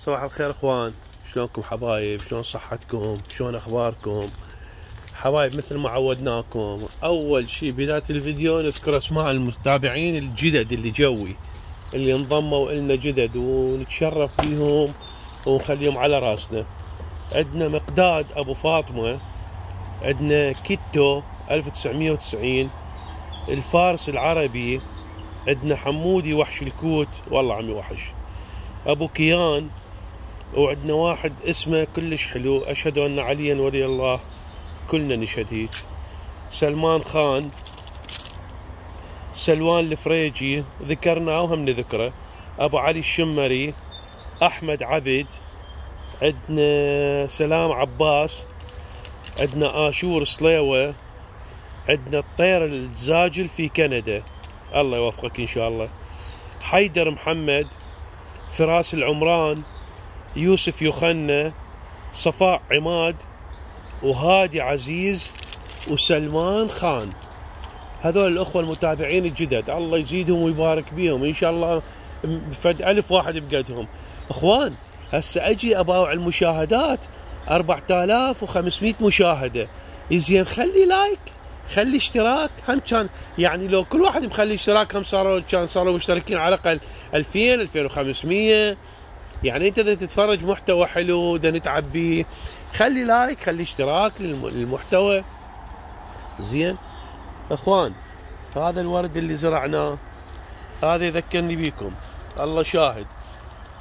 صباح الخير اخوان، شلونكم حبايب؟ شلون صحتكم؟ شلون اخباركم حبايب؟ مثل ما عودناكم اول شي بداية الفيديو نذكر اسماء المتابعين الجدد اللي جوي اللي انضموا النا جدد ونتشرف بيهم ونخليهم على راسنا. عندنا مقداد ابو فاطمة، عندنا كيتو 1990، الفارس العربي، عندنا حمودي وحش الكوت والله عمي وحش، ابو كيان، وعندنا واحد اسمه كلش حلو اشهد ان عليا ولي الله، كلنا نشهد هيك، سلمان خان، سلوان الفريجي ذكرناه وهم نذكره، ابو علي الشمري، احمد عبد، عندنا سلام عباس، عندنا آشور صليوة، عندنا الطير الزاجل في كندا الله يوفقك ان شاء الله، حيدر محمد، فراس العمران، يوسف يوخنا، صفاء عماد، وهادي عزيز، وسلمان خان. هذول الاخوه المتابعين الجدد الله يزيدهم ويبارك بيهم ان شاء الله، فد 1000 واحد بقدهم. اخوان هسه اجي اباوع المشاهدات 4500 مشاهده، زين خلي لايك، خلي اشتراك، هم كان يعني لو كل واحد مخلي اشتراك هم صاروا مشتركين على الاقل 2000 2500. يعني انت اذا تتفرج محتوى حلو دا نتعب بيه، خلي لايك، خلي اشتراك للمحتوى. زين اخوان، هذا الورد اللي زرعناه هذا يذكرني بيكم، الله شاهد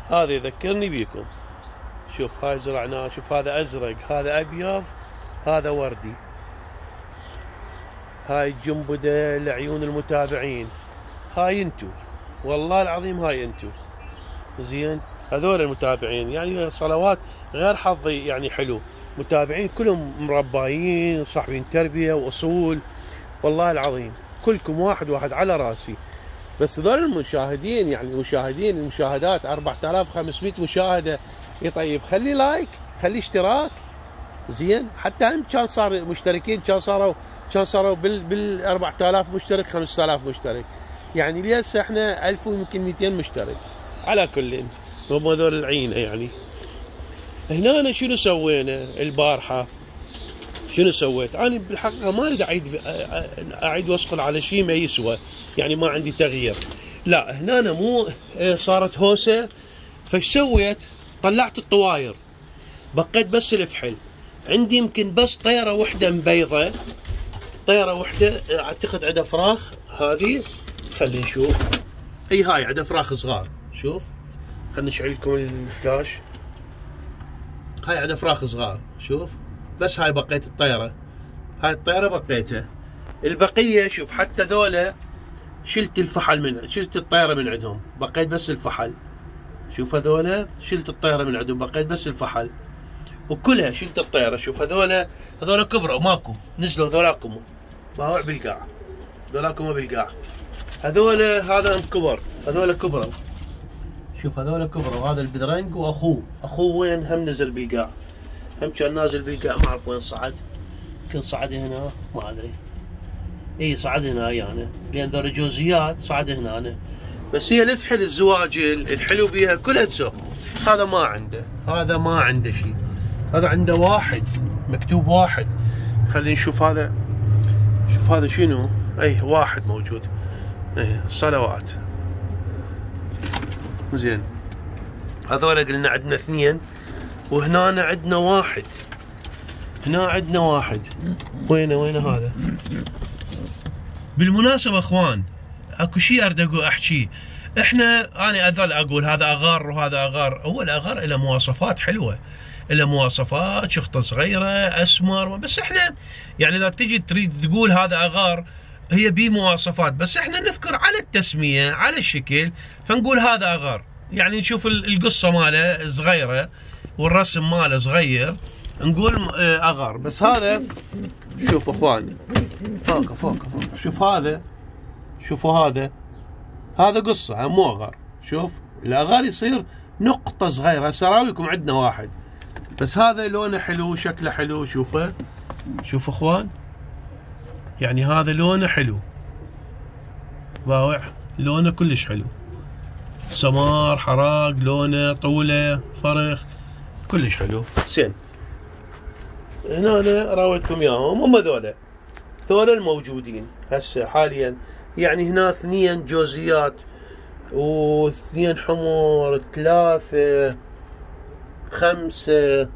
هذا يذكرني بيكم. شوف هاي زرعناه، شوف هذا ازرق، هذا ابيض، هذا وردي، هاي الجنبدة لعيون المتابعين، هاي انتو والله العظيم هاي انتو. زين هذول المتابعين يعني صلوات غير حظي يعني حلو، متابعين كلهم مربايين صاحبين تربية وأصول والله العظيم، كلكم واحد واحد على راسي. بس هذول المشاهدين يعني المشاهدات 4500 مشاهدة، طيب خلي لايك، خلي اشتراك. زين حتى هم كان صار مشتركين، كان صاروا بال 4000 مشترك 5000 مشترك، يعني ليش احنا 1000 ويمكن 200 مشترك. على كل هم هذول العينة. يعني هنا أنا شنو سوينا البارحة؟ شنو سويت؟ أنا بالحقيقة ما أريد أعيد وأسقل على شيء ما يسوى، يعني ما عندي تغيير. لا هنا أنا مو صارت هوسة، فش سويت؟ طلعت الطواير، بقيت بس الفحل. عندي يمكن بس طيرة وحدة مبيضة، طيرة وحدة أعتقد عندها فراخ، هذه خلينا نشوف. أي هاي عندها فراخ صغار، شوف خلينا نشعل لكم الفلاش، هاي عندها فراخ صغار شوف، بس هاي بقيت الطيرة، هاي الطيرة بقيتها. البقية شوف حتى ذولا شلت الفحل شلت الطيرة من عندهم، بقيت بس الفحل. شوف هذولا شلت الطيرة من عندهم، بقيت بس الفحل، وكلها شلت الطيرة. شوف هذولا كبروا ماكو، نزلوا هذولاكم باوع بالقاع، هذولاكم بالقاع، هذولا هذا كبر، هذولا كبروا. شوف هذول كبروا، هذا البدرنج واخوه وين هم نزل بالقاع، هم كان نازل بالقاع ما اعرف وين صعد، يمكن صعد هنا ما ادري، اي صعد هنا يعني لان ذول جوزيات صعد هنا أنا. بس هي الفحل الزواجل الحلو بيها كلها تسوق. هذا ما عنده شيء، هذا عنده واحد مكتوب واحد. خلينا نشوف هذا، شوف هذا شنو، اي واحد موجود، اي صلوات. زين هذول قلنا عندنا اثنين، وهنا عندنا واحد، هنا عندنا واحد. وينه هذا؟ بالمناسبة اخوان اكو شيء اريد احكيه، احنا انا اظل اقول هذا اغار وهذا اغار، هو الاغار له مواصفات حلوة، له مواصفات، شخطة صغيرة اسمر، بس احنا يعني اذا تجي تريد تقول هذا اغار هي بيه مواصفات، بس احنا نذكر على التسمية على الشكل فنقول هذا اغار. يعني نشوف القصة ماله صغيرة والرسم ماله صغير نقول اغار. بس هذا شوف اخواني فوق شوف هذا، شوفوا هذا قصة مو اغار. شوف الاغار يصير نقطة صغيرة، سراويكم عندنا واحد، بس هذا لونه حلو شكله حلو. شوفوا اخوان، يعني هذا لونه حلو باوع، لونه كلش حلو. سمار، حراق، لونه، طوله، فرخ، كلش حلو. زين هنا أنا راويتكم اياهم، هم ذولا الموجودين هسه حاليا. يعني هنا 2 جوزيات و2 حمر، 3 5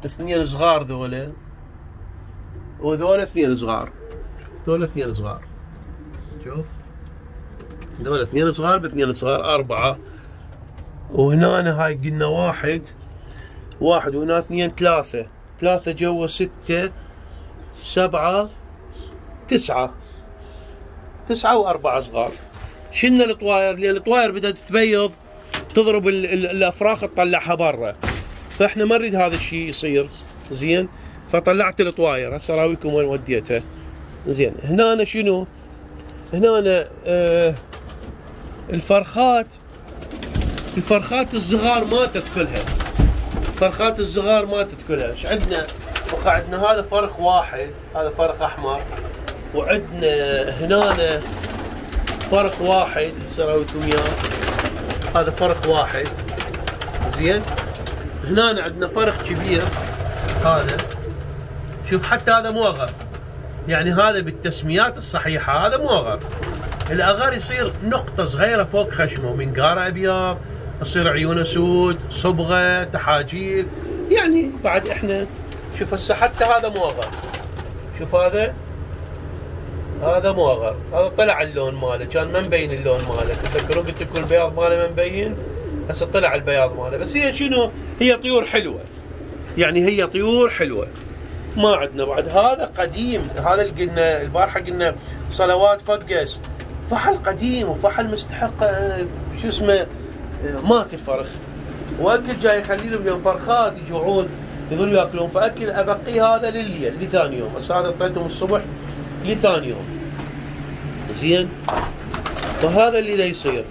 2 صغار ذولا، وذولا 2 صغار. ذولا 2 صغار، شوف ذولا 2 صغار ب2 صغار 4. وهنا أنا هاي قلنا واحد وهنا 2 3 جوا 6 7 9 و4 صغار. شلنا الطواير لان الطواير بدها تتبيض، تضرب الافراخ تطلعها برا، فاحنا ما نريد هذا الشيء يصير. زين فطلعت الطواير. هسه اراويكم وين وديتها. زين هنا أنا شنو؟ هنا أنا الفرخات الصغار ماتت كلها. الفرخات الصغار ماتت كلها. ايش عندنا؟ عندنا هذا فرخ واحد، هذا فرخ احمر، وعندنا هنا فرخ واحد. هسه اراويكم اياه. هذا فرخ واحد. زين هنا عندنا فرخ كبير. هذا شوف حتى هذا موغر، يعني هذا بالتسميات الصحيحه هذا موغر. الاغر يصير نقطه صغيره فوق خشمه، منقار ابيض، يصير عيونه سود، صبغه، تحاجيل. يعني بعد احنا شوف هسه حتى هذا موغر. شوف هذا موغر، هذا طلع اللون ماله، كان ما مبين اللون ماله. تذكرون قلت لكم البياض ماله ما مبين، هسه طلع البياض ماله. بس هي شنو؟ هي طيور حلوه، يعني هي طيور حلوه. ما عندنا بعد هذا قديم. هذا اللي قلنا البارحه، قلنا صلوات فقس، فحل قديم وفحل مستحق شو اسمه مات الفرخ، واكل جاي يخلي لهم يوم فرخات يجوعون يظلوا ياكلون، فاكل ابقي هذا لليل لثاني يوم. هسه هذا اعطيتهم الصبح لثاني يوم. زين وهذا اللي دا يصير.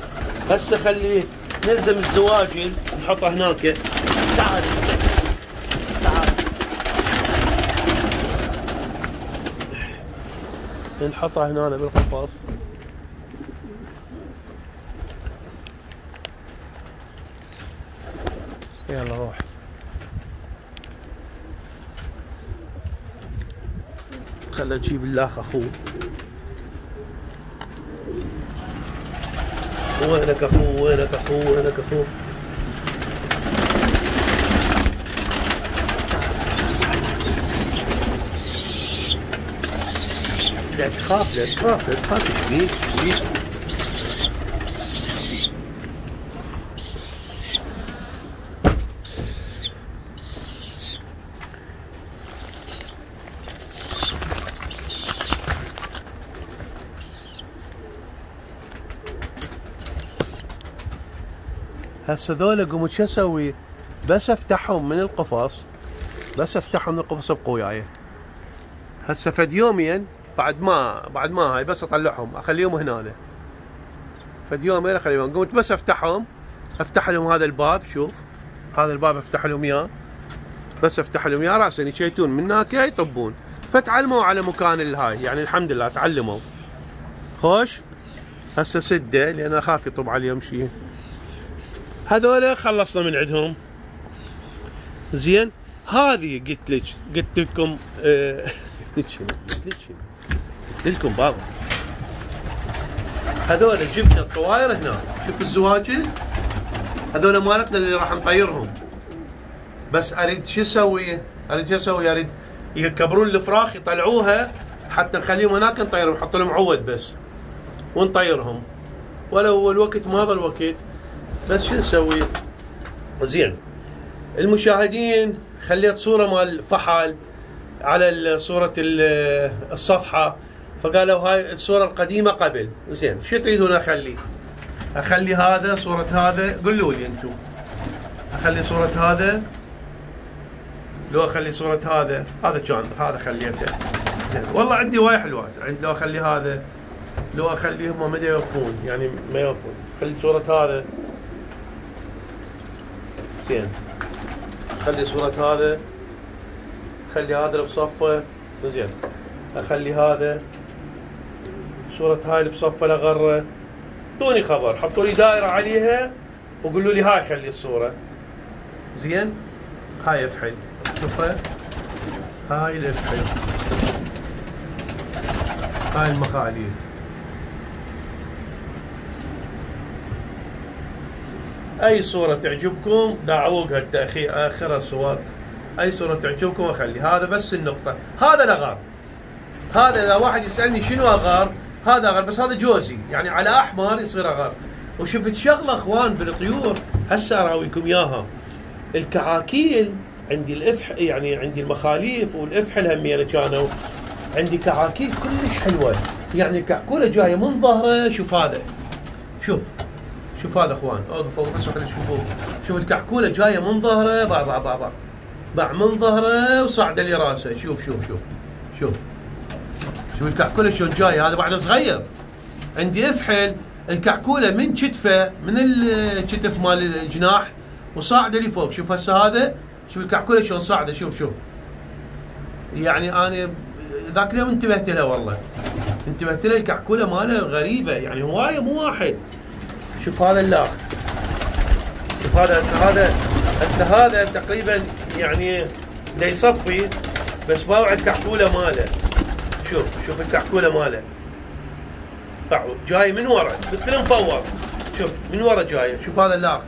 هسه خليه نلزم الزواجل نحطه هناك. تعال نحطها هنا بالقفص. يلا روح. خله تجيب اللاخ اخوه. وينك اخوه؟ وينك اخوه؟ وينك اخوه؟ لا تخاف لا تخاف لا تخاف. ايش بيك؟ ايش بيك؟ هسه ذولا قمت شو اسوي؟ بس افتحهم من القفص، ابقوا وياي. هسه فد يومين بعد ما هاي بس اطلعهم اخليهم هنا. فد يومين اخليهم. قمت بس افتح لهم هذا الباب. شوف هذا الباب افتح لهم اياه، بس افتح لهم اياه راسا يشيتون من هناك يطبون. فتعلموا على مكان الهاي، يعني الحمد لله تعلموا. خوش هسه سده لان اخاف يطب عليهم شيء. هذول خلصنا من عندهم. زين هذه قلت لكم قلت لكم بابا هذول جبنا الطواير هنا. شوف الزواجل هذول مالتنا اللي راح نطيرهم. بس اريد شو اسوي؟ اريد يكبرون الفراخ يطلعوها حتى نخليهم هناك نطيرهم، نحط لهم عود بس ونطيرهم. ولو الوقت ما هذا الوقت، بس شو نسوي؟ زين المشاهدين خليت صورة مال فحل على صورة الصفحة، فقالوا هاي الصورة القديمة قبل. زين شو تريدون اخلي هذا صورة هذا؟ قولوا لي انتم. اخلي صورة هذا لو اخلي صورة هذا كان هذا خليته. زين والله عندي وايد حلوات. لو اخلي هذا، لو اخليهم ما يوقفون، يعني ما يوقفون. خلي صورة هذا. زين خلي صورة هذا، خلي هذا اللي بصفه. زين اخلي هذا صورة هاي اللي بصفه لغره. اعطوني خبر، حطوا لي دائره عليها وقولوا لي هاي خلي الصوره. زين، هاي افحل، شوفها، هاي الافحل، هاي المخاليف. اي صوره تعجبكم دعوقها التاخير اخرها صور، اي صوره تعجبكم اخلي. هذا بس النقطه، هذا الاغار، هذا اذا واحد يسالني شنو اغار، هذا اغار، بس هذا جوزي يعني على احمر يصير اغار. وشفت شغله اخوان بالطيور هسه اراويكم اياها، الكعاكيل عندي الافح، يعني عندي المخاليف والافحل همينه كانوا عندي كعاكيل كلش حلوه، يعني الكعكوله جايه من ظهره. شوف هذا، شوف هذا اخوان، اوقفوا بس خلينا تشوفوا، شوف الكعكوله جايه من ظهره، باع من ظهره وصاعده لي راسه. شوف الكعكوله شلون جايه، هذا بعد صغير. عندي افحل الكعكوله من كتفه، من الكتف مال الجناح وصاعده لي فوق. شوف هسه هذا، شوف الكعكوله شلون صاعده، شوف يعني انا ذاك اليوم انتبهت لها، والله انتبهت لها، الكعكوله ماله غريبه يعني هوايه مو واحد. شوف هذا اللاخ، شوف هذا تقريبا يعني دا يصفي، بس باوع الكعكوله ماله. شوف الكعكوله ماله جاي من ورا مثل مفور، شوف من ورا جايه. شوف هذا اللاخ،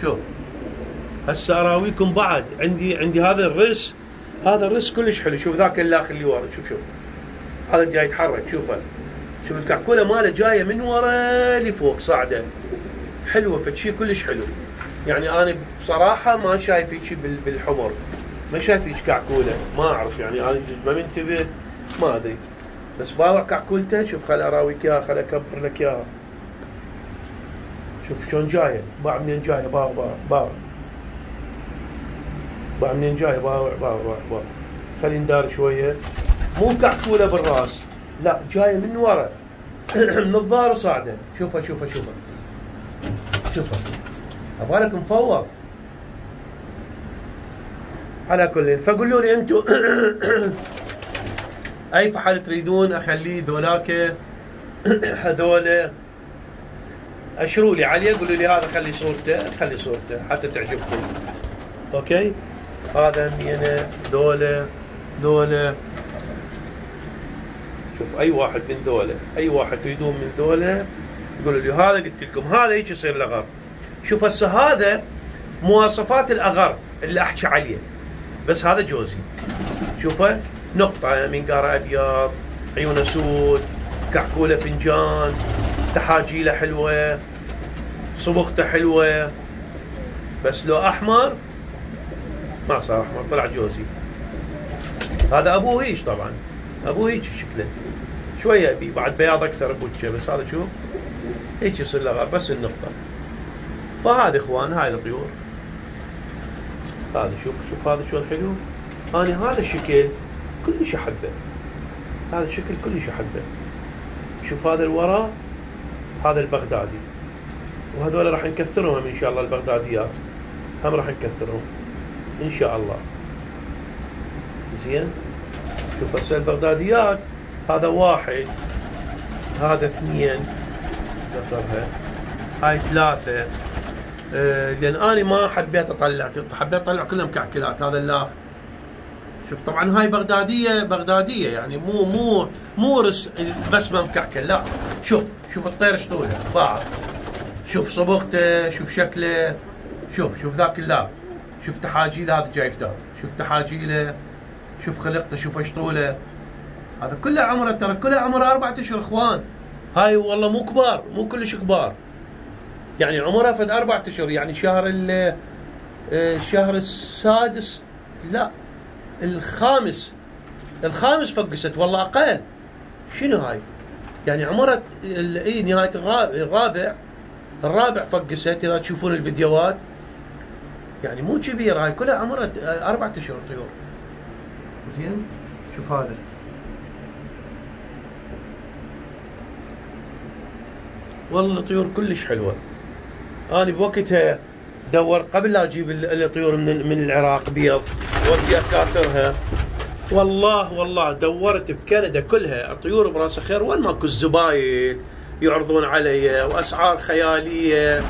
شوف هسه اراويكم بعد. عندي هذا الرس، هذا الرس كلش حلو. شوف ذاك اللاخ اللي ورا، شوف هذا جاي يتحرك، شوف الكعكوله ماله جايه من ورا لفوق صاعده، حلوه فشي كلش حلو. يعني انا بصراحه ما شايف هيك بالحمر، ما شايف هيك كعكوله، ما اعرف يعني انا ما منتبه ما ادري، بس باوع كعكولته. شوف خل اراويك اياها، خل اكبر لك اياها. شوف شلون جايه، باع منين جايه، باع منين جايه، باع خلي ندار شويه. مو كعكوله بالراس، لا جايه من ورا من الظهر وصاعده. شوفها ابغالك مفوض. على كل، فقولوا لي انتم اي فحل تريدون اخليه ذولاك هذول، اشروا لي عليه، قولوا لي هذا خلي صورته حتى تعجبكم. اوكي، هذا همينه ذولا. شوف اي واحد من ذولا، اي واحد تريدون من ذولا قولوا لي. هذا قلت لكم هذا هيك يصير الاغر. شوف هسه هذا مواصفات الاغر اللي احكي عليه، بس هذا جوزي. شوفه نقطه، منقار ابيض، عيونه سود، كعكوله فنجان، تحاجيله حلوه، صبغته حلوه، بس لو احمر ما صار احمر، طلع جوزي. هذا ابوه هيش، طبعا ابوه هيك شكله، شويه ابي بعد بياض اكثر بوجهه، بس هذا شوف هيك يصير له بس النقطه. فهذا اخوان هاي الطيور، هذا شوف هذا شلون حلو. انا هذا الشكل كلش احبه، هذا الشكل كلش احبه. شوف هذا الوراء، هذا البغدادي، وهذول راح نكثرهم ان شاء الله. البغداديات هم راح نكثرهم ان شاء الله. زين، شوف هسه البغداديات، هذا واحد، هذا اثنين، ذكرها، هاي ثلاثة. لأن أنا ما حبيت أطلع كلهم كعكلات. هذا اللاخ، شوف طبعا هاي بغدادية يعني مو رس بس ما مكعكل، لا. شوف الطير شطوله باع، شوف صبغته، شوف شكله، شوف ذاك اللاخ، شوف تحاجيله، هذا جاي فتار، شوف تحاجيله، شوف خلقته، شوف اشطوله. هذا كله عمره، ترى كله عمره 4 اشهر اخوان. هاي والله مو كبار، مو كلش كبار، يعني عمرها فد 4 اشهر. يعني الشهر السادس، لا الخامس فقست، والله اقل. شنو هاي؟ يعني عمرها نهايه الرابع فقست، اذا تشوفون الفيديوهات. يعني مو كبير، هاي كلها عمرها 4 اشهر طيور. زين، شوف هذا، والله الطيور كلش حلوه. انا بوقتها دور قبل لا اجيب الطيور من العراق بيض ودي اكاثرها، والله دورت بكندا كلها الطيور براس خير، وين ماكو الزبايل يعرضون علي واسعار خياليه.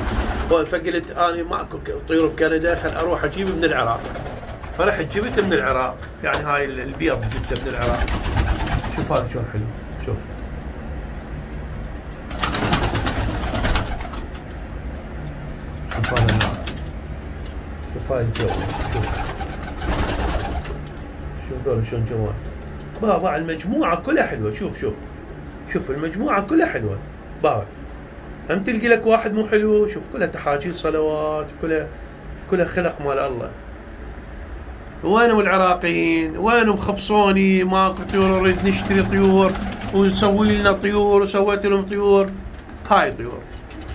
فقلت انا ماكو طيور بكندا، خل اروح اجيب من العراق. فرحت جبت من العراق، يعني هاي البيض جبته من العراق. شوف هذا شلون حلو، شوف شوف هذا النار، شوف هاي الجو، شوف دول شلون جمال. بابا المجموعة كلها حلوة، شوف المجموعة كلها حلوة بابا. هم تلقي لك واحد مو حلو؟ شوف كلها تحاجيل صلوات، كلها خلق مال الله. وينهم العراقيين؟ وينهم خبصوني ماكو طيور، نريد نشتري طيور ونسوي لنا طيور وسويت لهم طيور. هاي طيور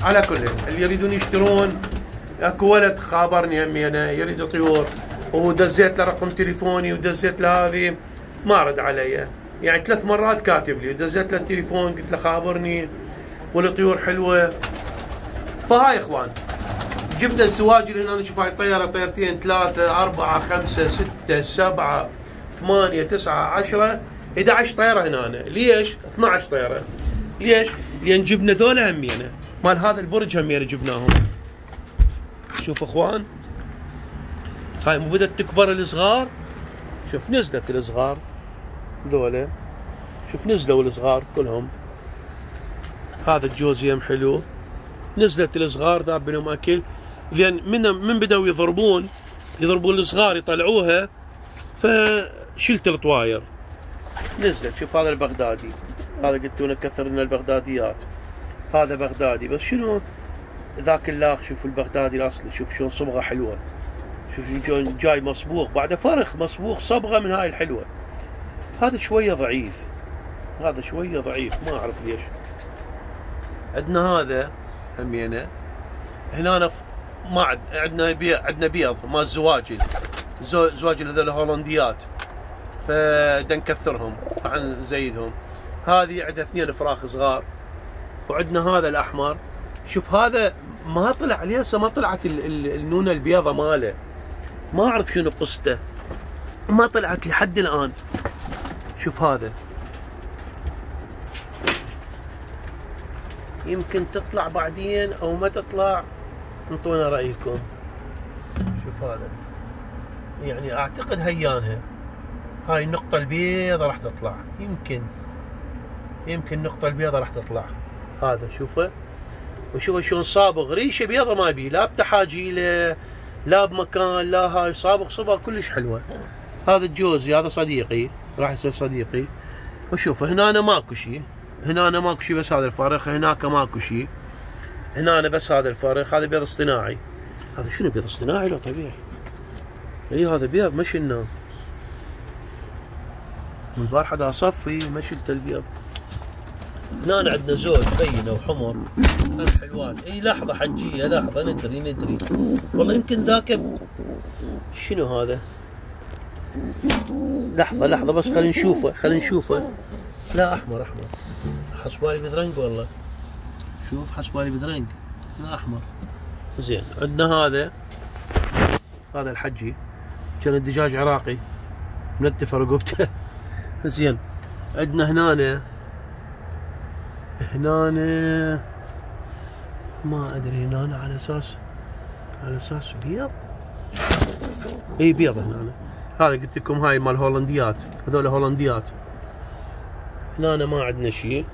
على كل اللي يريدون يشترون. اكو ولد خابرني همي انا يريد طيور، ودزيت له رقم تليفوني ودزيت له هذه، ما رد علي، يعني 3 مرات كاتب لي، ودزيت له التليفون قلت له خابرني والطيور حلوه. فهاي اخوان جبنا الزواج اللي هنا. نشوف هاي طياره، طيرتين، 3 4 5 6 7 8 9 10 11 طياره هنا. ليش 12 طياره؟ ليش؟ لان جبنا ذولا همينه مال هذا البرج همينه جبناهم. شوف اخوان هاي مو بدت تكبر الصغار، شوف نزلت الصغار ذولا، شوف نزلوا الصغار كلهم. هذا الجوزيم حلو، نزلت الصغار ذاب لهم اكل، لان من بدأوا يضربون الصغار يطلعوها، فشلت الطواير نزلت. شوف هذا البغدادي، هذا قلت لنا كثر لنا البغداديات. هذا بغدادي بس شنو ذاك اللاخ، شوف البغدادي الاصلي، شوف شلون صبغه حلوه، شوف جاي مصبوغ بعد فرخ مصبوغ صبغه من هاي الحلوه. هذا شويه ضعيف، هذا شويه ضعيف ما اعرف ليش. عندنا هذا همينه هنا ما عندنا بيض مال الزواجل، زواجل هذول هولنديات، فدا نكثرهم راح نزيدهم. هذه عندها 2 فراخ صغار. وعندنا هذا الاحمر، شوف هذا ما طلع عليه هسه، ما طلعت النونه البيضه ماله، ما اعرف شنو قصته، ما طلعت لحد الان. شوف هذا يمكن تطلع بعدين او ما تطلع، انطونا رايكم. شوف هذا يعني اعتقد هيانها، هاي النقطة البيضة راح تطلع، يمكن النقطة البيضة راح تطلع. هذا شوفه، وشوفه شلون صابغ، ريشة بيضة ما بيه لا بتحاجيله لا بمكان لا هاي، صابغ صبغة كلش حلوة. هذا الجوزي، هذا صديقي راح يصير صديقي. وشوفه هنا أنا ماكو شيء، هنا أنا ماكو شيء بس هذا الفارخ، هناك ماكو شيء، هنا أنا بس هذا الفارخ. هذا بيض اصطناعي. هذا شنو بيض اصطناعي لو طبيعي؟ اي هذا بيض ما شلناه من البارحة، دا صفي ما شلت البيض. هنا عندنا زوج بينه وحمر حلوان. اي لحظة حنجيها، لحظة ندري والله يمكن ذاك شنو هذا. لحظة بس خلينا نشوفه. لا احمر حسبالي بذرنق والله، شوف حسبالي بذرنق، لا احمر. زين عندنا هذا الحجي، كان الدجاج عراقي منتفة رقبته. زين عندنا هنا ما ادري هنا على اساس بيض. اي بيض هنا. هذا قلت لكم هاي مال هولنديات، هذول هولنديات. هنا ما عندنا شيء،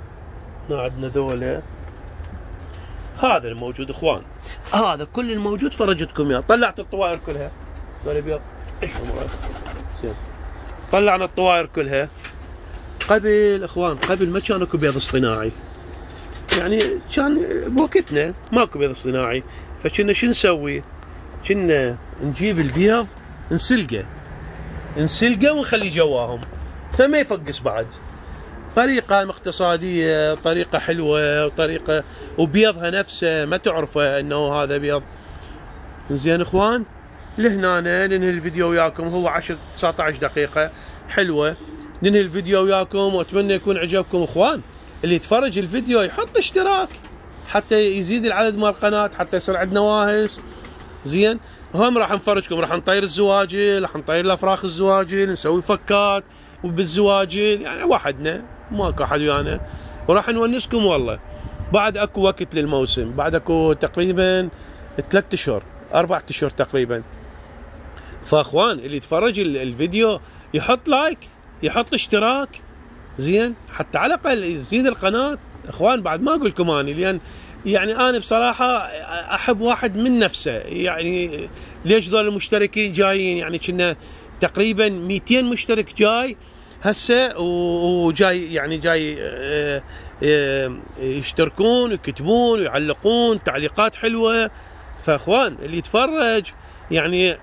هنا عندنا ذولا. هذا الموجود اخوان، هذا كل الموجود فرجتكم اياه. طلعت الطوائر كلها، ذولا بيض. زين طلعنا الطوائر كلها. قبل اخوان ما كان اكو بيض اصطناعي، يعني كان بوقتنا ماكو بيض اصطناعي، فكنا شو نسوي؟ كنا نجيب البيض نسلقه ونخلي جواهم، فما يفقس بعد. طريقة اقتصادية، طريقة حلوة، وطريقة وبيضها نفسه ما تعرفه انه هذا بيض. زين اخوان لهنا ننهي الفيديو وياكم، هو 19 دقيقة حلوة. ننهي الفيديو وياكم واتمنى يكون عجبكم اخوان. اللي يتفرج الفيديو يحط اشتراك حتى يزيد العدد مال القناة، حتى يصير عندنا واهس. زين هم راح نفرجكم، راح نطير الزواجل، راح نطير الافراخ الزواجل، نسوي فكات وبالزواجل، يعني وحدنا ماكو احد ويانا، وراح نونسكم والله. بعد اكو وقت للموسم، بعد اكو تقريبا 3 اشهر 4 اشهر تقريبا. فاخوان اللي يتفرج الفيديو يحط لايك، يحط اشتراك، زين، حتى على الاقل يزيد القناه. اخوان بعد ما اقول لكم اني، لان يعني انا بصراحه احب واحد من نفسه. يعني ليش ذول المشتركين جايين؟ يعني كنا تقريبا 200 مشترك جاي هسه، وجاي يعني جاي يشتركون ويكتبون ويعلقون تعليقات حلوه. فاخوان اللي يتفرج يعني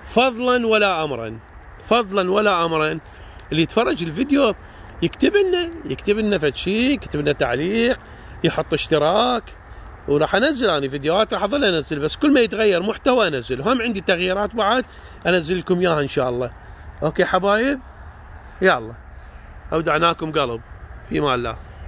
فضلا ولا امرا، فضلا ولا امرا، اللي يتفرج الفيديو يكتب لنا فد شيء، يكتب لنا تعليق، يحط اشتراك، وراح انزل انا فيديوهات، راح اظل انزل، بس كل ما يتغير محتوى انزل. هم عندي تغييرات بعد انزل لكم اياها ان شاء الله. اوكي حبايب، يلا اودعناكم قلب، في امان الله.